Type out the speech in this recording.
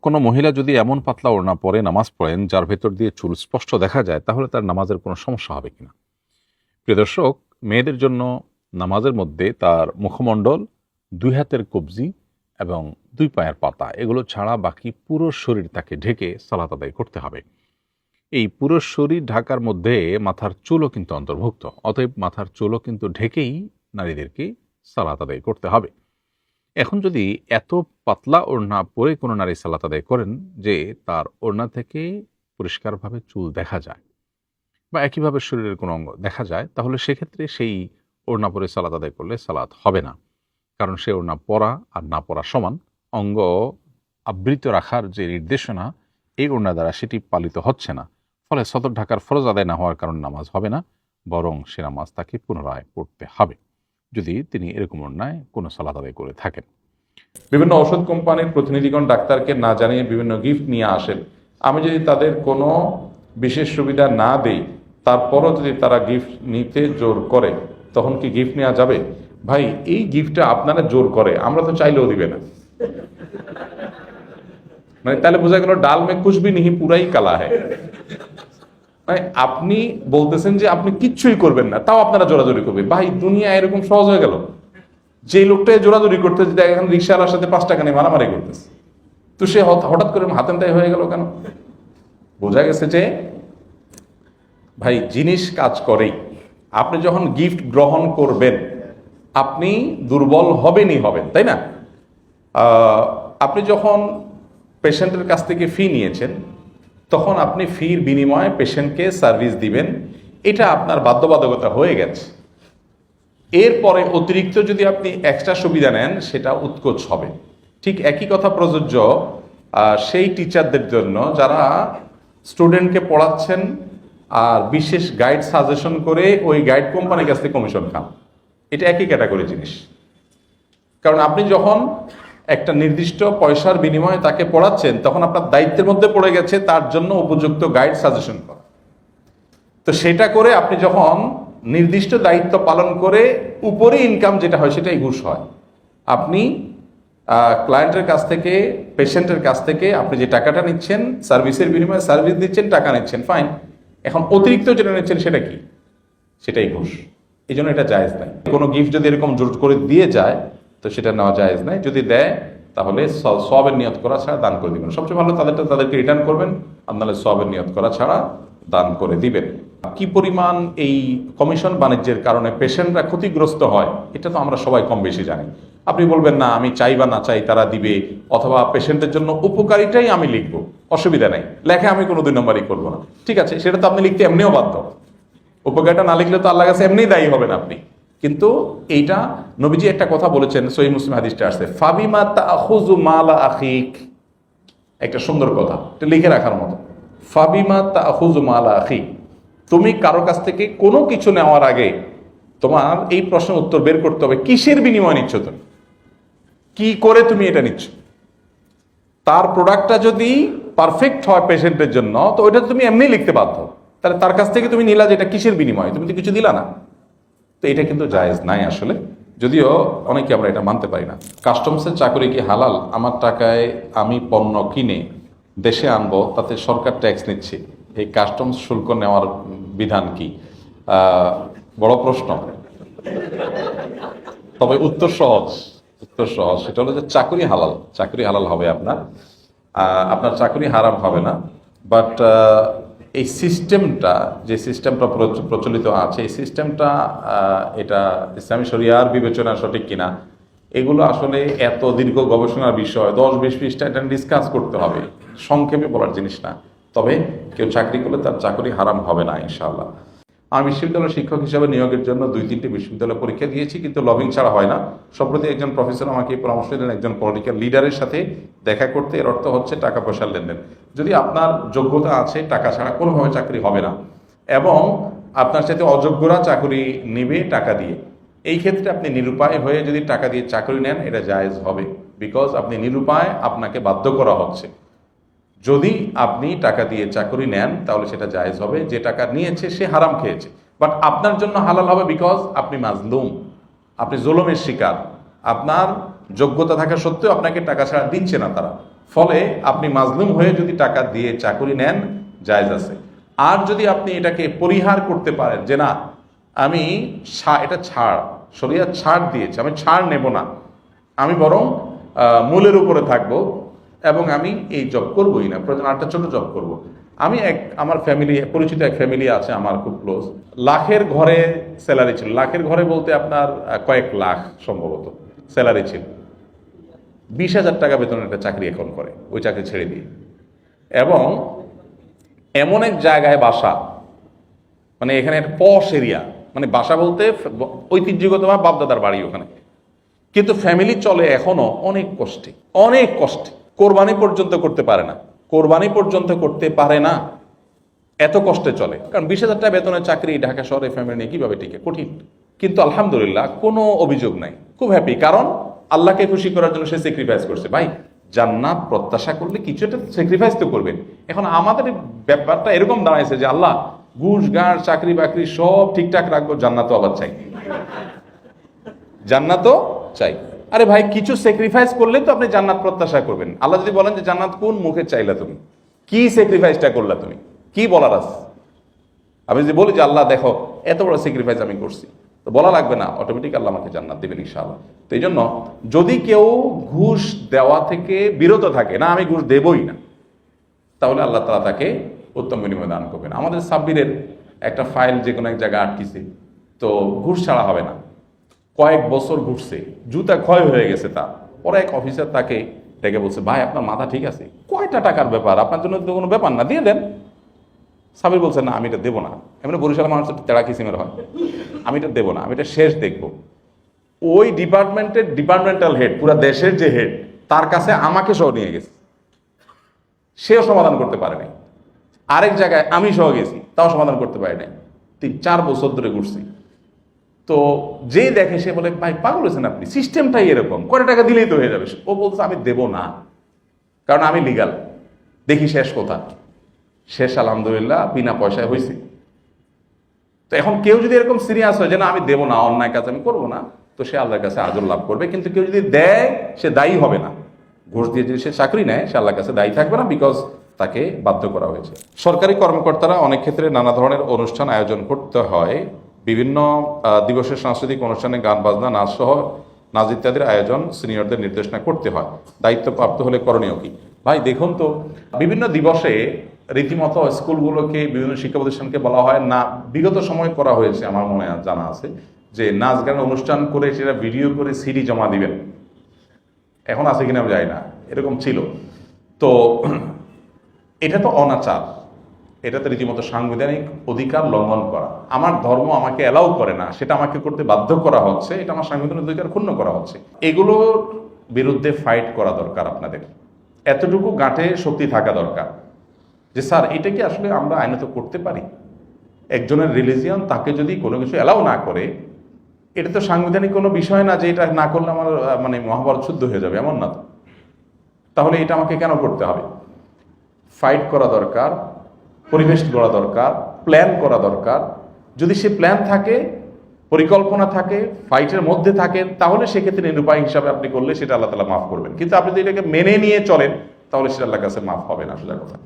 কোনো মহিলা যদি এমন পাতলা ওড়না পরে নামাজ পড়েন যার ভেতর দিয়ে চুল স্পষ্ট দেখা যায়, তাহলে তার নামাজের কোনো সমস্যা হবে কিনা? প্রিয় দর্শক, মেয়েদের জন্য নামাজের মধ্যে তার মুখমণ্ডল, দুই হাতের কবজি এবং দুই পায়ের পাতা এগুলো ছাড়া বাকি পুরো শরীর তাকে ঢেকে সালাত আদায় করতে হবে। এই পুরো শরীর ঢাকার মধ্যে মাথার চুলও কিন্তু অন্তর্ভুক্ত। অতএব মাথার চুলও কিন্তু ঢেকেই নারীদেরকে সালাত আদায় করতে হবে। এখন যদি এত পাতলা ওড়না পরে কোনো নারী সালাত আদায় করেন যে তার ওড়না থেকে পরিষ্কারভাবে চুল দেখা যায় বা একইভাবে শরীরের কোনো অঙ্গ দেখা যায়, তাহলে সেক্ষেত্রে সেই ওড়না পরে সালাত আদায় করলে সালাত হবে না। কারণ সে ওড়না পরা আর না পরা সমান। অঙ্গ আবৃত রাখার যে নির্দেশনা এই ওড়না দ্বারা সেটি পালিত হচ্ছে না, ফলে সতর ঢাকার ফরজ আদায় না হওয়ার কারণে নামাজ হবে না, বরং সে নামাজ তাকে পুনরায় পড়তে হবে যদি তিনি এরকম ওড়নায় কোনো সালাত আদায় করে থাকেন। বিভিন্ন ওষুধ কোম্পানির প্রতিনিধিগণ ডাক্তারকে না জানিয়ে বিভিন্ন গিফট নিয়ে আসেন। আমি যদি তাদের কোনো বিশেষ সুবিধা না দেই, তারপরও যদি তারা গিফট নিতে জোর করে, তখন কি গিফট নেওয়া যাবে? ভাই, এই গিফটটা আপনারা জোর করে, আমরা তো চাইলেও দিবে না। মানে তাহলে বোঝা গেল ডাল মে কুছ ভি নেহি পুরাই কালা হ্যায়। মানে আপনি বলতেছেন যে আপনি কিচ্ছুই করবেন না, তাও আপনারা জোরাজোরি করবেন। ভাই, দুনিয়া এরকম সহজ হয়ে গেল? যে লোকটা জোরাজোরি করতেছে, এখন রিক্সাওয়ালার সাথে 5 টাকা নিয়ে মারামারি করতেছে, তো সে হঠাৎ করে হাতেমটাই হয়ে গেল কেন? বোঝা গেছে যে ভাই জিনিস কাজ করেই। আপনি যখন গিফট গ্রহণ করবেন আপনি দুর্বল হবেনই হবেন, তাই না? আপনি যখন পেশেন্টের কাছ থেকে ফি নিয়েছেন, তখন আপনি ফির বিনিময়ে পেশেন্টকে সার্ভিস দিবেন, এটা আপনার বাধ্যবাধকতা হয়ে গেছে। এরপরে অতিরিক্ত যদি আপনি এক্সট্রা সুবিধা নেন, সেটা উৎকোচ হবে। ঠিক একই কথা প্রযোজ্য সেই টিচারদের জন্য যারা স্টুডেন্টকে পড়াচ্ছেন আর বিশেষ গাইড সাজেশন করে ওই গাইড কোম্পানির কাছ থেকে কমিশন খান। এটা একই ক্যাটাগরি জিনিস। কারণ আপনি যখন একটা নির্দিষ্ট পয়সার বিনিময়ে তাকে পড়াচ্ছেন, তখন আপনার দায়িত্বের মধ্যে পড়ে গেছে তার জন্য উপযুক্ত গাইড সাজেশন করা। তো সেটা করে আপনি যখন নির্দিষ্ট দায়িত্ব পালন করে উপরে ইনকাম যেটা হয় সেটাই ঘুষ হয়। আপনি ক্লায়েন্টের কাছ থেকে, পেশেন্টের কাছ থেকে আপনি যে টাকাটা নিচ্ছেন, সার্ভিসের বিনিময়ে সার্ভিস দিচ্ছেন, টাকা নিচ্ছেন, ফাইন। এখন অতিরিক্ত যেটা নিচ্ছেন সেটা কি? সেটাই ঘুষ। এই জন্য এটা জায়েজ নাই। কোনো গিফট যদি এরকম জোর করে দিয়ে যায় তো সেটা নেওয়া জায়েজ নাই। যদি দেয় তাহলে সওয়াবের নিয়ত করা ছাড়া দান করে দিবেন। সবচেয়ে ভালো তাদেরকে রিটার্ন করবেন, আপনারা সওয়াবের নিয়ত করা ছাড়া দান করে দিবেন। কি পরিমাণ এই কমিশন বাণিজ্যের কারণে পেশেন্টরা ক্ষতিগ্রস্ত হয় এটা তো আমরা সবাই কম বেশি জানি। আপনি বলবেন না আমি চাই বা না চাই তারা দিবে, অথবা পেশেন্টের জন্য উপকারিতাই আমি লিখবো, অসুবিধা নেই, লেখে আমি কোনো 2 নম্বরই করবো না। ঠিক আছে, সেটা তো আপনি লিখতে এমনিও বাধ্য। উপকারটা না লিখলে তো আল্লাহ কাছে এমনি দায়ী হবেন আপনি। কিন্তু এইটা নবীজি একটা কথা বলেছেন, সহিহ মুসলিম হাদিসটা আসছে, ফাবিমা তাখুযু মালা আখিক। একটা সুন্দর কথা, এটা লিখে রাখার মতো। ফাবিমা তাখুযু মালা আখিক, তুমি কারো কাছ থেকে কোনো কিছু নেওয়ার আগে তোমার এই প্রশ্নের উত্তর বের করতে হবে, কিসের বিনিময় নিচ্ছ তুমি, কি করে তুমি এটা নিচ্ছ। তার প্রোডাক্টটা যদি পারফেক্ট হয় পেশেন্টের জন্য, তো ওইটা তুমি এমনি লিখতে বাধ্য। তাহলে তার কাছ থেকে তুমি নিলা যেটা কিসের বিনিময়, তুমি তো কিছু দিলা না। তো এটা কিন্তু জায়েজ নাই আসলে, যদিও অনেকে আমরা এটা মানতে পারি না। কাস্টমসের চাকরি কি হালাল? আমার টাকায় আমি পণ্য কিনে দেশে আনবো, তাতে সরকার ট্যাক্স নিচ্ছে, এই কাস্টমস শুল্ক নেওয়ার বিধান কি? বড় প্রশ্ন। তবে উত্তর সহজ, সেটা হলো যে চাকরি হালাল। চাকরি হালাল হবে আপনার, আপনার চাকরি হারাম হবে না। বাট এই সিস্টেমটা, যে সিস্টেমটা প্রচলিত আছে, এই সিস্টেমটা এটা ইসলামী শরিয়ার বিবেচনা সঠিক কিনা, এগুলো আসলে এত দীর্ঘ গবেষণার বিষয়, 10-20 পৃষ্ঠা এটা ডিসকাস করতে হবে, সংক্ষেপে বলার জিনিস না। তবে কেউ চাকরি করলে তার চাকরি হারাম হবে না ইনশাআল্লাহ। আমি বিশ্ববিদ্যালয়ের শিক্ষক হিসাবে নিয়োগের জন্য 2-3টি বিশ্ববিদ্যালয় পরীক্ষা দিয়েছি, কিন্তু লবিং ছাড়া হয় না। সম্প্রতি একজন প্রফেসর আমাকে পরামর্শ দিলেন একজন পলিটিক্যাল লিডারের সাথে দেখা করতে। এর অর্থ হচ্ছে টাকা পয়সার লেনদেন। যদি আপনার যোগ্যতা আছে, টাকা ছাড়া কোনোভাবে চাকরি হবে না, এবং আপনার সাথে অযোগ্যরা চাকরি নেবে টাকা দিয়ে। এই ক্ষেত্রে আপনি নিরুপায় হয়ে যদি টাকা দিয়ে চাকরি নেন, এটা জায়েজ হবে, বিকজ আপনি নিরুপায়, আপনাকে বাধ্য করা হচ্ছে। যদি আপনি টাকা দিয়ে চাকরি নেন তাহলে সেটা জায়েজ হবে। যে টাকা নিয়েছে সে হারাম খেয়েছে, বাট আপনার জন্য হালাল হবে, বিকজ আপনি মাজলুম, আপনি জুলুমের শিকার। আপনার যোগ্যতা থাকা সত্ত্বেও আপনাকে টাকা ছাড়া দিচ্ছে না তারা, ফলে আপনি মাজলুম হয়ে যদি টাকা দিয়ে চাকরি নেন, জায়েজ আছে। আর যদি আপনি এটাকে পরিহার করতে পারেন যে না, আমি এটা ছাড়, শরিয়ত ছাড় দিয়েছে, আমি ছাড় নেব না, আমি বরং মূলের উপরে থাকবো এবং আমি এই জব করবোই না, প্রয়োজন আরেকটা ছোট জব করব। আমি আমার ফ্যামিলি, পরিচিত এক ফ্যামিলি আছে আমার খুব ক্লোজ, লাখের ঘরে স্যালারি ছিল। লাখের ঘরে বলতে আপনার কয়েক লাখ সম্ভবত স্যালারি ছিল। 20,000 টাকা বেতনের একটা চাকরি এখন করে, ওই চাকরি ছেড়ে দিয়ে। এবং এমন এক জায়গায় বাসা, মানে এখানে একটা পশ এরিয়া, মানে বাসা বলতে ঐতিহ্যগতভাবে বাপদাদার বাড়ি ওখানে, কিন্তু ফ্যামিলি চলে এখনো অনেক কষ্টে, অনেক কষ্টে। কোরবানি পর্যন্ত করতে পারে না, কোরবানি পর্যন্ত করতে পারে না, এত কষ্টে চলে। কারণ 20,000 টাকা বেতনের চাকরি ঢাকা শহরে ফ্যামিলি নিয়ে কিভাবে টিকে, কঠিন। কিন্তু আলহামদুলিল্লাহ কোনো অভিযোগ নাই, খুব হ্যাপি। কারণ আল্লাহকে খুশি করার জন্য সে স্যাক্রিফাইস করছে। ভাই, জান্নাত প্রত্যাশা করলে কিছু একটা স্যাক্রিফাইস তো করবেন। এখন আমাদের ব্যাপারটা এরকম দাঁড়াইছে যে আল্লাহ ঘুষ গাঁড় চাকরি বাকরি সব ঠিকঠাক রাখবো, জান্নাতও আবার চাই, জান্নাতও চাই। আরে ভাই, কিছু স্যাক্রিফাইস করলে তো আপনি জান্নাত প্রত্যাশা করবেন। আল্লাহ যদি বলেন যে জান্নাত কোন মুখে চাইলা, তুমি কি স্যাক্রিফাইসটা করলা, তুমি কি বলার আছে? আমি যদি বলি যে আল্লাহ দেখো এত বড় স্যাক্রিফাইস আমি করছি, তো বলা লাগবে না, অটোমেটিক আল্লাহ আমাকে জান্নাত দেবেন ইনশাআল্লাহ। তো এই জন্য যদি কেউ ঘুষ দেওয়া থেকে বিরত থাকে, না আমি ঘুষ দেবই না, তাহলে আল্লাহ তাআলা তাকে উত্তম বিনিময় দান করবেন। আমাদের সাব্বিরের একটা ফাইল যে কোনো এক জায়গায় আটকিছে, তো ঘুষ ছাড়া হবে না, কয়েক বছর ঘুরছে, জুতা ক্ষয় হয়ে গেছে তার। পরে এক অফিসার তাকে ডেকে বলছে, ভাই আপনার মাথা ঠিক আছে, কয়টা টাকার ব্যাপার, আপনার জন্য তো কোনো ব্যাপার না, দিয়ে দেন। সাবির বলছে না, আমি এটা দেবো না। এমনি বরিশাল মানুষের তেড়া কিসিমের হয়, আমি এটা দেবো না, আমি এটা শেষ দেখবো। ওই ডিপার্টমেন্টের ডিপার্টমেন্টাল হেড, পুরো দেশের যে হেড, তার কাছে আমাকে সহ নিয়ে গেছে, সেও সমাধান করতে পারে নাই। আরেক জায়গায় আমি সহ গেছি, তাও সমাধান করতে পারে নাই। 3-4 বছর ধরে ঘুরছি। তো যে দেখে সে বলে, ভাই পাগল হয়েছেন আপনি, সিস্টেমটাই এরকম, কয়টা টাকা দিলেই তো হয়ে যাবে। ও বলছে আমি দেব না, কারণ আমি লিগাল, দেখি শেষ কোথা। শেষ আলহামদুলিল্লাহ বিনা পয়সায় হয়েছে। তো এখন কেউ যদি এরকম সিরিয়াস হয় যে না আমি দেব না, অন্যায় কাজ আমি করবো না, তো সে আল্লাহর কাছে আজর লাভ করবে। কিন্তু কেউ যদি দেয়, সে দায়ী হবে না। ঘুষ দিয়ে যদি সে চাকরি নেয়, সে আল্লাহর কাছে দায়ী থাকবে না, বিকজ তাকে বাধ্য করা হয়েছে। সরকারি কর্মকর্তারা অনেক ক্ষেত্রে নানা ধরনের অনুষ্ঠান আয়োজন করতে হয়। বিভিন্ন দিবসের সাংস্কৃতিক অনুষ্ঠানে গান বাজনা, নাচ সহ নাচ ইত্যাদির আয়োজন সিনিয়রদের নির্দেশনা করতে হয়। দায়িত্বপ্রাপ্ত হলে করণীয় কি? ভাই দেখুন তো, বিভিন্ন দিবসে রীতিমতো স্কুলগুলোকে, বিভিন্ন শিক্ষা প্রতিষ্ঠানকে বলা হয় না, বিগত সময় করা হয়েছে, আমার মনে জানা আছে, যে নাচ গানের অনুষ্ঠান করে সেটা ভিডিও করে সিডি জমা দিবেন। এখন আছে কিনা আমি জানি না, এরকম ছিল। তো এটা তো অনাচার, এটা তো রীতিমতো সাংবিধানিক অধিকার লঙ্ঘন করা। আমার ধর্ম আমাকে অ্যালাউ করে না, সেটা আমাকে করতে বাধ্য করা হচ্ছে, এটা আমার সাংবিধানিক অধিকার ক্ষুণ্ণ করা হচ্ছে। এগুলোর বিরুদ্ধে ফাইট করা দরকার আপনাদের। এতটুকু গাঁটে শক্তি থাকা দরকার যে স্যার এটা কি আসলে আমরা আইনত করতে পারি? একজনের রিলিজিয়ন, তাকে যদি কোনো কিছু অ্যালাউ না করে, এটা তো সাংবিধানিক কোনো বিষয় না যে এটা না করলে আমার মানে মহাভারত শুদ্ধ হয়ে যাবে, এমন না তো। তাহলে এটা আমাকে কেন করতে হবে? ফাইট করা দরকার, পরিবেশ গড়া দরকার, প্ল্যান করা দরকার। যদি সে প্ল্যান থাকে, পরিকল্পনা থাকে, ফাইটের মধ্যে থাকেন, তাহলে সেক্ষেত্রে নিরুপায় হিসাবে আপনি করলে সেটা আল্লাহ তাআলা মাফ করবেন। কিন্তু আপনি যদি এটাকে মেনে নিয়ে চলেন, তাহলে সেটা আল্লাহর কাছে মাফ হবে না, সোজা কথা।